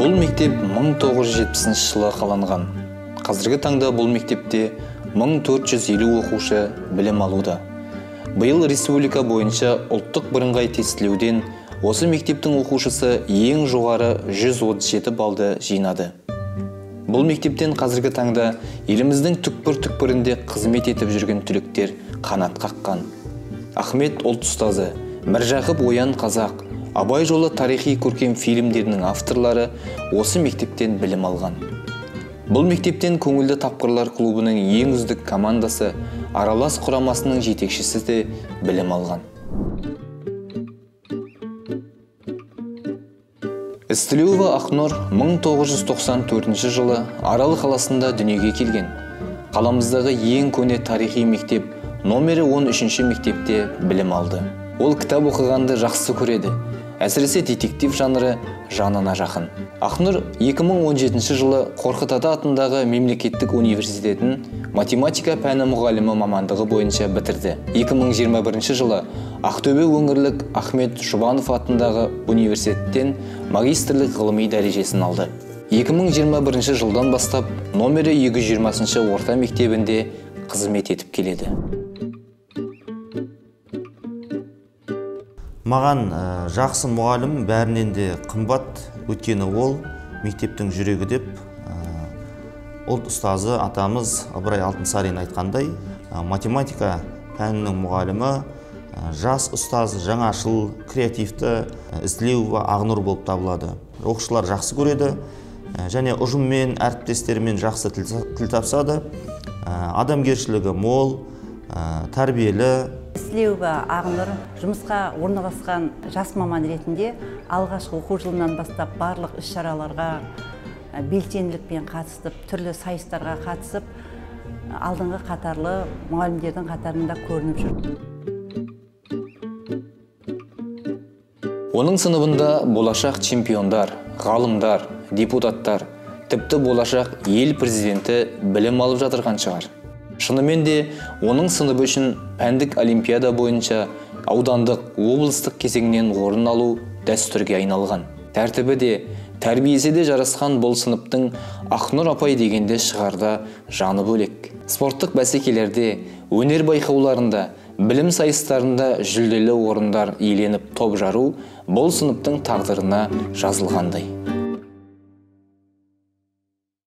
Бұл мектеп 1970 жылы қаланған. Қазіргі таңда бұл мектепте 1450 оқушы білім алуда. Биыл республика бойынша ұлттық бірыңғай тестілеуден осы мектептің оқушысы ең жоғары 137 балды жинады. Бұл мектептен қазіргі таңда еліміздің түкпір-түкпірінде қызмет етіп жүрген түлектер қанат қаққан. Ахмет ұлт ұстазы, Міржақып Оян Қазақ, Абай жолы тарихи көркем фильмдерінің авторлары осы мектептен білім алған. Бұл мектептен көңілді тапқырлар клубының ең үздік командасы Аралас құрамасының жетекшісі де білім алған. Істілеуова Ақнұр 1994 жылы Арал қаласында дүниеге келген. Қаламыздағы ең көне тарихи мектеп номері 13 мектепте білім алды. Ол кітап оқығанды жақсы көреді. Әсіресе детектив жанры жанына жақын. Ақнұр 2017 жылы Қорқыт Ата атындағы мемлекеттік университетін математика пәні мұғалімі мамандығы бойынша бітірді. 2021 жылы Ақтөбе өңірлік Ахмет Жұбанов атындағы университеттен магистрлік ғылыми дәрежесін алды. 2021 жылдан бастап номері 220 орта мектебінде қызмет етіп келеді. Маған жақсы мұғалім бәрінен де қымбат, өткені ол мектептің жүрегі деп ұлт ұстазы атамыз Ыбырай Алтынсарин айтқандай, математика пәнінің мұғалімі жас ұстаз, жаңашыл, креативті Істілеуова Ақнұр болып табылады. Оқушылар жақсы көреді және ұжыммен, әріптестермен жақсы тіл тапсады. Адамгершілігі мол, тәрбиелі. Істілеуова Ақнұр жұмысқа орналасқан жас маман ретінде алғашқы оқу жылынан бастап барлық іс-шараларға белсенділікпен қатысып, түрлі сайыстарға қатысып, алдыңғы қатарлы мұғалімдердің қатарында көрініп жүр. Оның сыныбында болашақ чемпиондар, ғалымдар, депутаттар, тіпті болашақ ел президенті білім алып жатырған шығар. Шынымен де оның сыныбы үшін пәндік олимпиада бойынша аудандық, облыстық кезеңнен орын алу дәстүрге айналған. Тәртібі де, тәрбиесі де жарасқан бұл сыныптың Ақнұр апай дегенде шығарда жаны бөлек. Спорттық бәсекелерде, өнер байқауларында, білім сайыстарында жүлделі орындар иеленіп топ жару бұл сыныптың тағдырына жазылғандай.